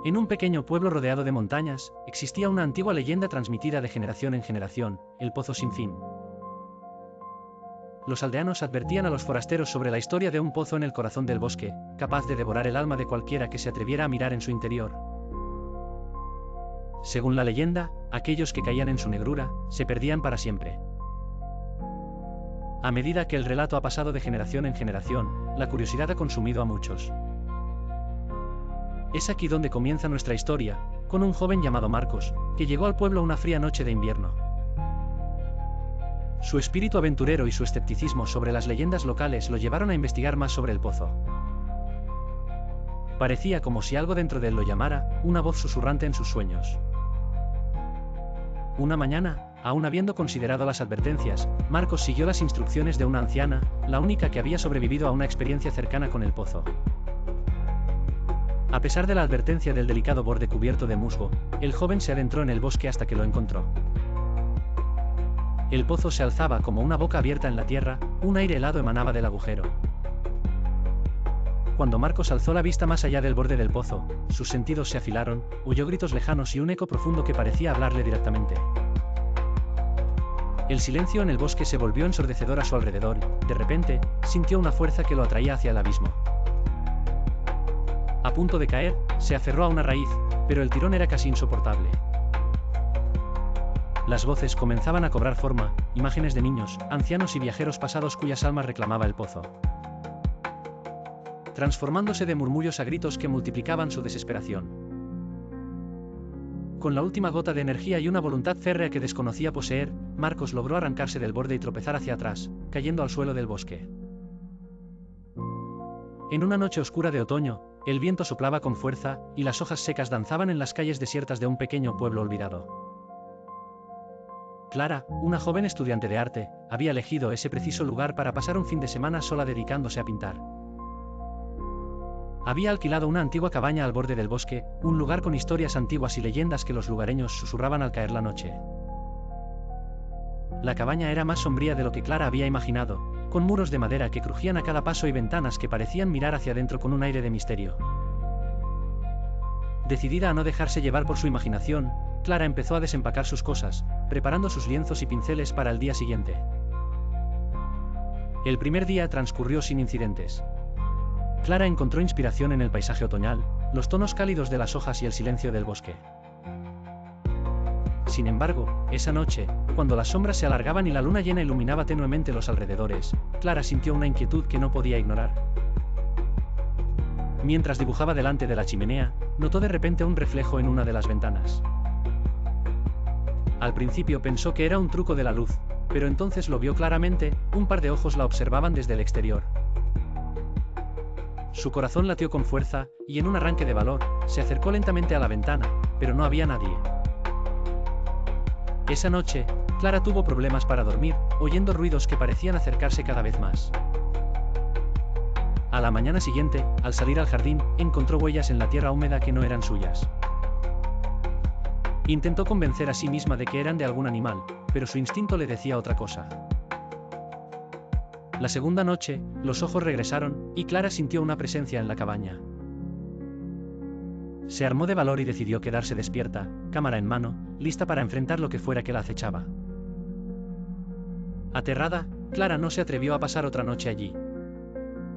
En un pequeño pueblo rodeado de montañas, existía una antigua leyenda transmitida de generación en generación, el Pozo Sin Fin. Los aldeanos advertían a los forasteros sobre la historia de un pozo en el corazón del bosque, capaz de devorar el alma de cualquiera que se atreviera a mirar en su interior. Según la leyenda, aquellos que caían en su negrura, se perdían para siempre. A medida que el relato ha pasado de generación en generación, la curiosidad ha consumido a muchos. Es aquí donde comienza nuestra historia, con un joven llamado Marcos, que llegó al pueblo una fría noche de invierno. Su espíritu aventurero y su escepticismo sobre las leyendas locales lo llevaron a investigar más sobre el pozo. Parecía como si algo dentro de él lo llamara, una voz susurrante en sus sueños. Una mañana, aún habiendo considerado las advertencias, Marcos siguió las instrucciones de una anciana, la única que había sobrevivido a una experiencia cercana con el pozo. A pesar de la advertencia del delicado borde cubierto de musgo, el joven se adentró en el bosque hasta que lo encontró. El pozo se alzaba como una boca abierta en la tierra, un aire helado emanaba del agujero. Cuando Marcos alzó la vista más allá del borde del pozo, sus sentidos se afilaron, oyó gritos lejanos y un eco profundo que parecía hablarle directamente. El silencio en el bosque se volvió ensordecedor a su alrededor, y, de repente, sintió una fuerza que lo atraía hacia el abismo. A punto de caer, se aferró a una raíz, pero el tirón era casi insoportable. Las voces comenzaban a cobrar forma, imágenes de niños, ancianos y viajeros pasados cuyas almas reclamaba el pozo, transformándose de murmullos a gritos que multiplicaban su desesperación. Con la última gota de energía y una voluntad férrea que desconocía poseer, Marcos logró arrancarse del borde y tropezar hacia atrás, cayendo al suelo del bosque. En una noche oscura de otoño, el viento soplaba con fuerza, y las hojas secas danzaban en las calles desiertas de un pequeño pueblo olvidado. Clara, una joven estudiante de arte, había elegido ese preciso lugar para pasar un fin de semana sola dedicándose a pintar. Había alquilado una antigua cabaña al borde del bosque, un lugar con historias antiguas y leyendas que los lugareños susurraban al caer la noche. La cabaña era más sombría de lo que Clara había imaginado, con muros de madera que crujían a cada paso y ventanas que parecían mirar hacia adentro con un aire de misterio. Decidida a no dejarse llevar por su imaginación, Clara empezó a desempacar sus cosas, preparando sus lienzos y pinceles para el día siguiente. El primer día transcurrió sin incidentes. Clara encontró inspiración en el paisaje otoñal, los tonos cálidos de las hojas y el silencio del bosque. Sin embargo, esa noche, cuando las sombras se alargaban y la luna llena iluminaba tenuemente los alrededores, Clara sintió una inquietud que no podía ignorar. Mientras dibujaba delante de la chimenea, notó de repente un reflejo en una de las ventanas. Al principio pensó que era un truco de la luz, pero entonces lo vio claramente, un par de ojos la observaban desde el exterior. Su corazón latió con fuerza, y en un arranque de valor, se acercó lentamente a la ventana, pero no había nadie. Esa noche, Clara tuvo problemas para dormir, oyendo ruidos que parecían acercarse cada vez más. A la mañana siguiente, al salir al jardín, encontró huellas en la tierra húmeda que no eran suyas. Intentó convencer a sí misma de que eran de algún animal, pero su instinto le decía otra cosa. La segunda noche, los ojos regresaron, y Clara sintió una presencia en la cabaña. Se armó de valor y decidió quedarse despierta, cámara en mano, lista para enfrentar lo que fuera que la acechaba. Aterrada, Clara no se atrevió a pasar otra noche allí.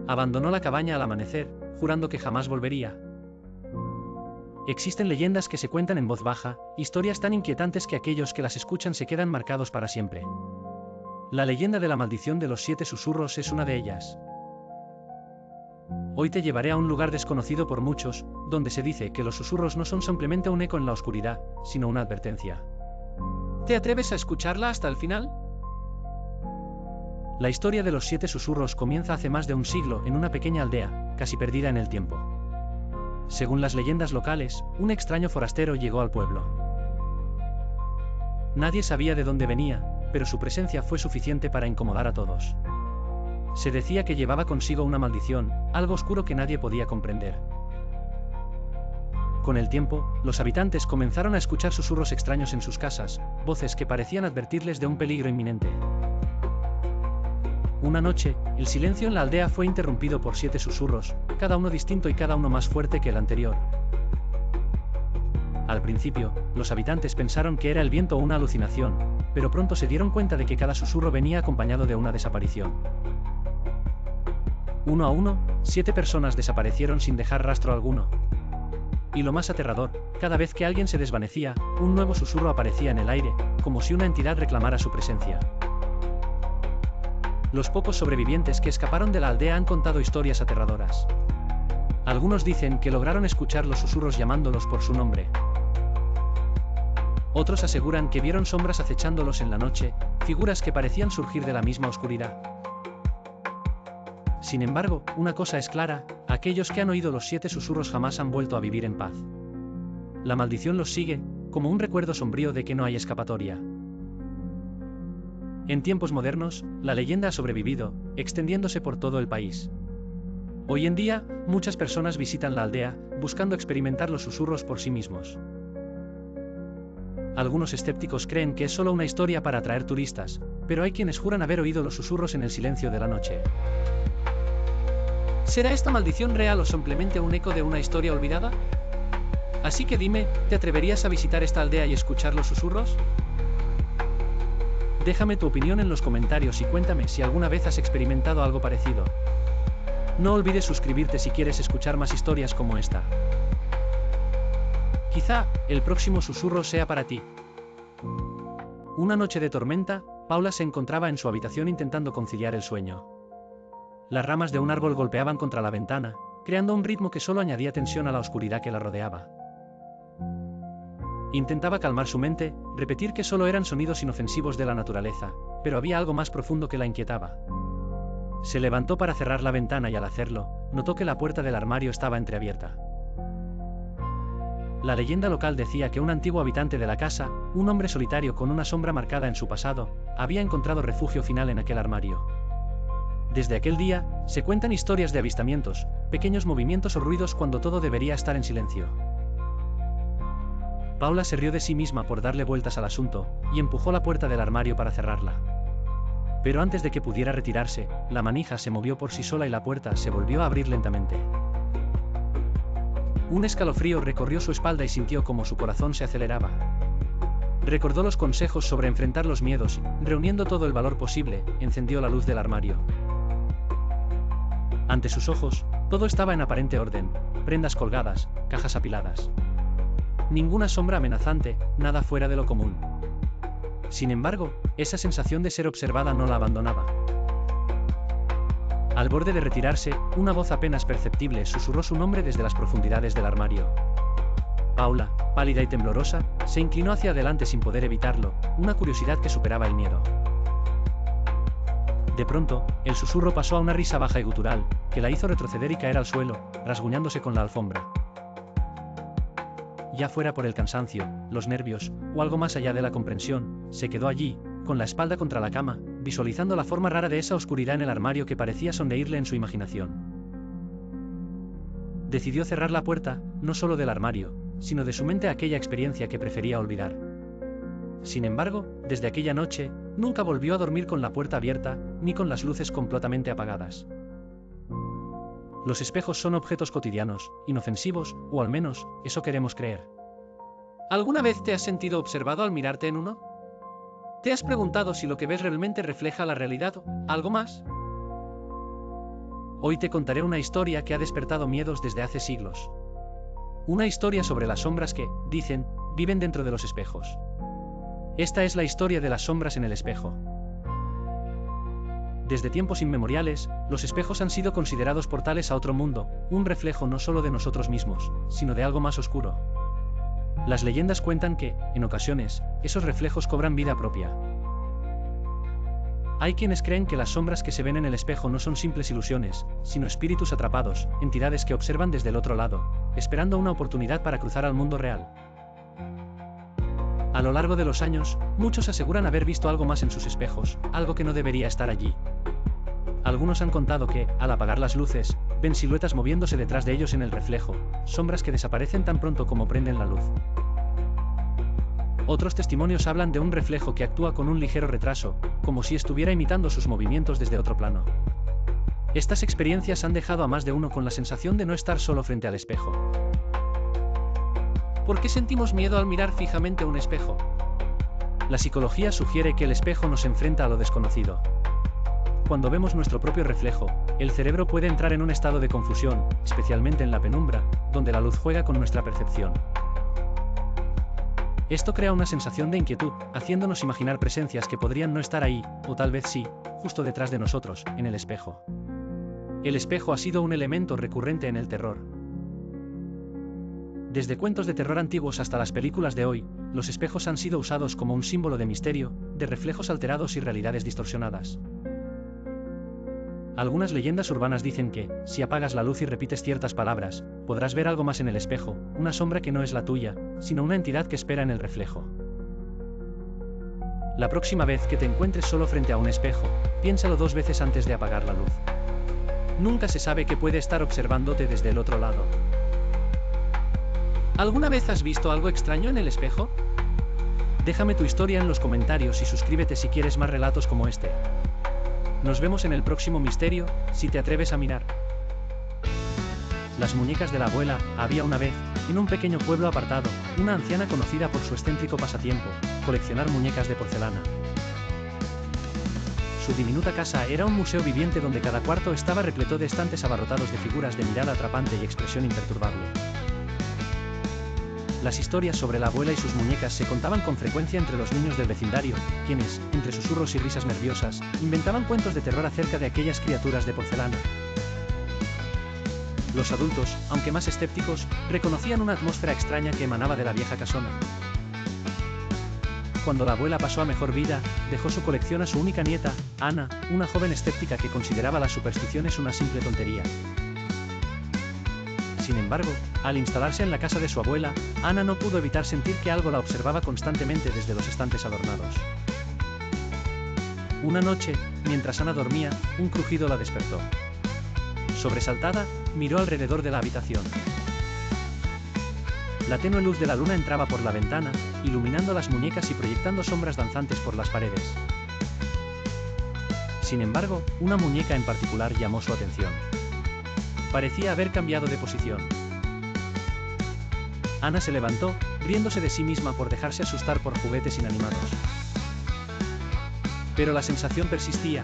Abandonó la cabaña al amanecer, jurando que jamás volvería. Existen leyendas que se cuentan en voz baja, historias tan inquietantes que aquellos que las escuchan se quedan marcados para siempre. La leyenda de la maldición de los 7 susurros es una de ellas. Hoy te llevaré a un lugar desconocido por muchos, donde se dice que los susurros no son simplemente un eco en la oscuridad, sino una advertencia. ¿Te atreves a escucharla hasta el final? La historia de los 7 susurros comienza hace más de un siglo en una pequeña aldea, casi perdida en el tiempo. Según las leyendas locales, un extraño forastero llegó al pueblo. Nadie sabía de dónde venía, pero su presencia fue suficiente para incomodar a todos. Se decía que llevaba consigo una maldición, algo oscuro que nadie podía comprender. Con el tiempo, los habitantes comenzaron a escuchar susurros extraños en sus casas, voces que parecían advertirles de un peligro inminente. Una noche, el silencio en la aldea fue interrumpido por 7 susurros, cada uno distinto y cada uno más fuerte que el anterior. Al principio, los habitantes pensaron que era el viento o una alucinación, pero pronto se dieron cuenta de que cada susurro venía acompañado de una desaparición. Uno a uno, 7 personas desaparecieron sin dejar rastro alguno. Y lo más aterrador, cada vez que alguien se desvanecía, un nuevo susurro aparecía en el aire, como si una entidad reclamara su presencia. Los pocos sobrevivientes que escaparon de la aldea han contado historias aterradoras. Algunos dicen que lograron escuchar los susurros llamándolos por su nombre. Otros aseguran que vieron sombras acechándolos en la noche, figuras que parecían surgir de la misma oscuridad. Sin embargo, una cosa es clara, aquellos que han oído los 7 susurros jamás han vuelto a vivir en paz. La maldición los sigue, como un recuerdo sombrío de que no hay escapatoria. En tiempos modernos, la leyenda ha sobrevivido, extendiéndose por todo el país. Hoy en día, muchas personas visitan la aldea, buscando experimentar los susurros por sí mismos. Algunos escépticos creen que es solo una historia para atraer turistas, pero hay quienes juran haber oído los susurros en el silencio de la noche. ¿Será esta maldición real o simplemente un eco de una historia olvidada? Así que dime, ¿te atreverías a visitar esta aldea y escuchar los susurros? Déjame tu opinión en los comentarios y cuéntame si alguna vez has experimentado algo parecido. No olvides suscribirte si quieres escuchar más historias como esta. Quizá, el próximo susurro sea para ti. Una noche de tormenta, Paula se encontraba en su habitación intentando conciliar el sueño. Las ramas de un árbol golpeaban contra la ventana, creando un ritmo que solo añadía tensión a la oscuridad que la rodeaba. Intentaba calmar su mente, repetir que solo eran sonidos inofensivos de la naturaleza, pero había algo más profundo que la inquietaba. Se levantó para cerrar la ventana y al hacerlo, notó que la puerta del armario estaba entreabierta. La leyenda local decía que un antiguo habitante de la casa, un hombre solitario con una sombra marcada en su pasado, había encontrado refugio final en aquel armario. Desde aquel día, se cuentan historias de avistamientos, pequeños movimientos o ruidos cuando todo debería estar en silencio. Paula se rió de sí misma por darle vueltas al asunto, y empujó la puerta del armario para cerrarla. Pero antes de que pudiera retirarse, la manija se movió por sí sola y la puerta se volvió a abrir lentamente. Un escalofrío recorrió su espalda y sintió como su corazón se aceleraba. Recordó los consejos sobre enfrentar los miedos, reuniendo todo el valor posible, encendió la luz del armario. Ante sus ojos, todo estaba en aparente orden, prendas colgadas, cajas apiladas. Ninguna sombra amenazante, nada fuera de lo común. Sin embargo, esa sensación de ser observada no la abandonaba. Al borde de retirarse, una voz apenas perceptible susurró su nombre desde las profundidades del armario. Paula, pálida y temblorosa, se inclinó hacia adelante sin poder evitarlo, una curiosidad que superaba el miedo. De pronto, el susurro pasó a una risa baja y gutural, que la hizo retroceder y caer al suelo, rasguñándose con la alfombra. Ya fuera por el cansancio, los nervios, o algo más allá de la comprensión, se quedó allí, con la espalda contra la cama, visualizando la forma rara de esa oscuridad en el armario que parecía sonreírle en su imaginación. Decidió cerrar la puerta, no solo del armario, sino de su mente aquella experiencia que prefería olvidar. Sin embargo, desde aquella noche, nunca volvió a dormir con la puerta abierta, ni con las luces completamente apagadas. Los espejos son objetos cotidianos, inofensivos, o al menos, eso queremos creer. ¿Alguna vez te has sentido observado al mirarte en uno? ¿Te has preguntado si lo que ves realmente refleja la realidad o algo más? Hoy te contaré una historia que ha despertado miedos desde hace siglos. Una historia sobre las sombras que, dicen, viven dentro de los espejos. Esta es la historia de las sombras en el espejo. Desde tiempos inmemoriales, los espejos han sido considerados portales a otro mundo, un reflejo no solo de nosotros mismos, sino de algo más oscuro. Las leyendas cuentan que, en ocasiones, esos reflejos cobran vida propia. Hay quienes creen que las sombras que se ven en el espejo no son simples ilusiones, sino espíritus atrapados, entidades que observan desde el otro lado, esperando una oportunidad para cruzar al mundo real. A lo largo de los años, muchos aseguran haber visto algo más en sus espejos, algo que no debería estar allí. Algunos han contado que, al apagar las luces, ven siluetas moviéndose detrás de ellos en el reflejo, sombras que desaparecen tan pronto como prenden la luz. Otros testimonios hablan de un reflejo que actúa con un ligero retraso, como si estuviera imitando sus movimientos desde otro plano. Estas experiencias han dejado a más de uno con la sensación de no estar solo frente al espejo. ¿Por qué sentimos miedo al mirar fijamente un espejo? La psicología sugiere que el espejo nos enfrenta a lo desconocido. Cuando vemos nuestro propio reflejo, el cerebro puede entrar en un estado de confusión, especialmente en la penumbra, donde la luz juega con nuestra percepción. Esto crea una sensación de inquietud, haciéndonos imaginar presencias que podrían no estar ahí, o tal vez sí, justo detrás de nosotros, en el espejo. El espejo ha sido un elemento recurrente en el terror. Desde cuentos de terror antiguos hasta las películas de hoy, los espejos han sido usados como un símbolo de misterio, de reflejos alterados y realidades distorsionadas. Algunas leyendas urbanas dicen que, si apagas la luz y repites ciertas palabras, podrás ver algo más en el espejo, una sombra que no es la tuya, sino una entidad que espera en el reflejo. La próxima vez que te encuentres solo frente a un espejo, piénsalo 2 veces antes de apagar la luz. Nunca se sabe qué puede estar observándote desde el otro lado. ¿Alguna vez has visto algo extraño en el espejo? Déjame tu historia en los comentarios y suscríbete si quieres más relatos como este. Nos vemos en el próximo misterio, si te atreves a mirar. Las muñecas de la abuela. Había una vez, en un pequeño pueblo apartado, una anciana conocida por su excéntrico pasatiempo, coleccionar muñecas de porcelana. Su diminuta casa era un museo viviente donde cada cuarto estaba repleto de estantes abarrotados de figuras de mirada atrapante y expresión imperturbable. Las historias sobre la abuela y sus muñecas se contaban con frecuencia entre los niños del vecindario, quienes, entre susurros y risas nerviosas, inventaban cuentos de terror acerca de aquellas criaturas de porcelana. Los adultos, aunque más escépticos, reconocían una atmósfera extraña que emanaba de la vieja casona. Cuando la abuela pasó a mejor vida, dejó su colección a su única nieta, Ana, una joven escéptica que consideraba las supersticiones una simple tontería. Sin embargo, al instalarse en la casa de su abuela, Ana no pudo evitar sentir que algo la observaba constantemente desde los estantes adornados. Una noche, mientras Ana dormía, un crujido la despertó. Sobresaltada, miró alrededor de la habitación. La tenue luz de la luna entraba por la ventana, iluminando las muñecas y proyectando sombras danzantes por las paredes. Sin embargo, una muñeca en particular llamó su atención. Parecía haber cambiado de posición. Ana se levantó, riéndose de sí misma por dejarse asustar por juguetes inanimados. Pero la sensación persistía.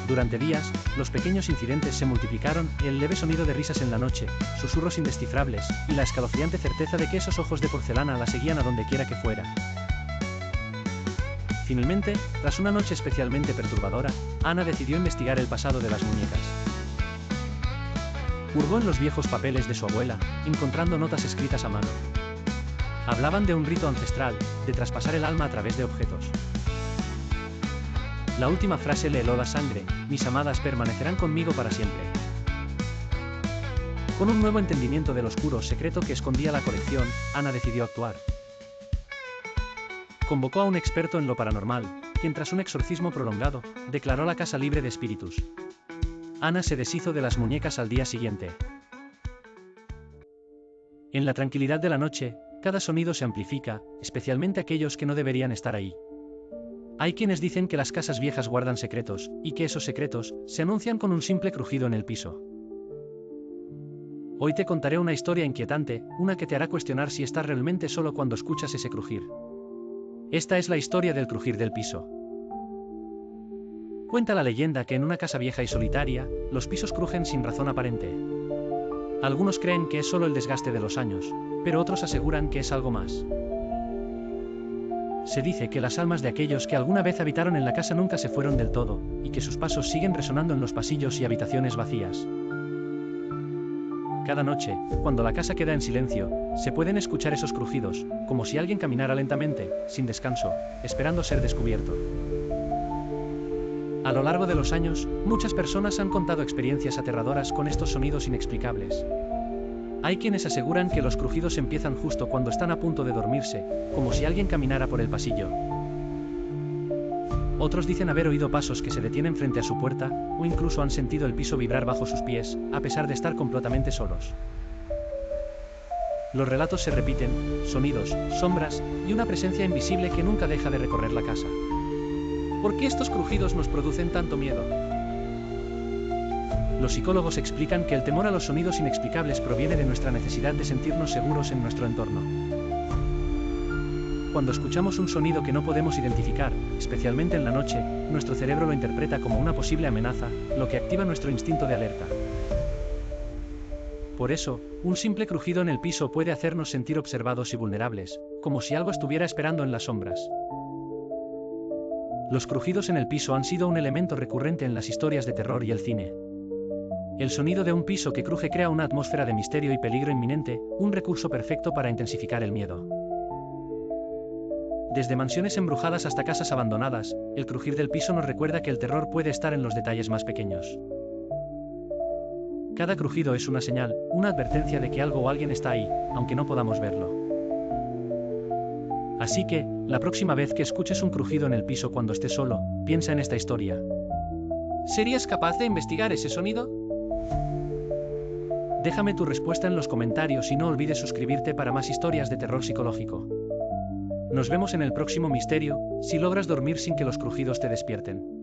Durante días, los pequeños incidentes se multiplicaron, el leve sonido de risas en la noche, susurros indescifrables, y la escalofriante certeza de que esos ojos de porcelana la seguían a donde quiera que fuera. Finalmente, tras una noche especialmente perturbadora, Ana decidió investigar el pasado de las muñecas. Hurgó en los viejos papeles de su abuela, encontrando notas escritas a mano. Hablaban de un rito ancestral, de traspasar el alma a través de objetos. La última frase le heló la sangre: mis amadas permanecerán conmigo para siempre. Con un nuevo entendimiento del oscuro secreto que escondía la colección, Ana decidió actuar. Convocó a un experto en lo paranormal, quien tras un exorcismo prolongado, declaró la casa libre de espíritus. Ana se deshizo de las muñecas al día siguiente. En la tranquilidad de la noche, cada sonido se amplifica, especialmente aquellos que no deberían estar ahí. Hay quienes dicen que las casas viejas guardan secretos, y que esos secretos se anuncian con un simple crujido en el piso. Hoy te contaré una historia inquietante, una que te hará cuestionar si estás realmente solo cuando escuchas ese crujir. Esta es la historia del crujir del piso. Cuenta la leyenda que en una casa vieja y solitaria, los pisos crujen sin razón aparente. Algunos creen que es solo el desgaste de los años, pero otros aseguran que es algo más. Se dice que las almas de aquellos que alguna vez habitaron en la casa nunca se fueron del todo, y que sus pasos siguen resonando en los pasillos y habitaciones vacías. Cada noche, cuando la casa queda en silencio, se pueden escuchar esos crujidos, como si alguien caminara lentamente, sin descanso, esperando ser descubierto. A lo largo de los años, muchas personas han contado experiencias aterradoras con estos sonidos inexplicables. Hay quienes aseguran que los crujidos empiezan justo cuando están a punto de dormirse, como si alguien caminara por el pasillo. Otros dicen haber oído pasos que se detienen frente a su puerta, o incluso han sentido el piso vibrar bajo sus pies, a pesar de estar completamente solos. Los relatos se repiten, sonidos, sombras, y una presencia invisible que nunca deja de recorrer la casa. ¿Por qué estos crujidos nos producen tanto miedo? Los psicólogos explican que el temor a los sonidos inexplicables proviene de nuestra necesidad de sentirnos seguros en nuestro entorno. Cuando escuchamos un sonido que no podemos identificar, especialmente en la noche, nuestro cerebro lo interpreta como una posible amenaza, lo que activa nuestro instinto de alerta. Por eso, un simple crujido en el piso puede hacernos sentir observados y vulnerables, como si algo estuviera esperando en las sombras. Los crujidos en el piso han sido un elemento recurrente en las historias de terror y el cine. El sonido de un piso que cruje crea una atmósfera de misterio y peligro inminente, un recurso perfecto para intensificar el miedo. Desde mansiones embrujadas hasta casas abandonadas, el crujir del piso nos recuerda que el terror puede estar en los detalles más pequeños. Cada crujido es una señal, una advertencia de que algo o alguien está ahí, aunque no podamos verlo. Así que, la próxima vez que escuches un crujido en el piso cuando estés solo, piensa en esta historia. ¿Serías capaz de investigar ese sonido? Déjame tu respuesta en los comentarios y no olvides suscribirte para más historias de terror psicológico. Nos vemos en el próximo misterio, si logras dormir sin que los crujidos te despierten.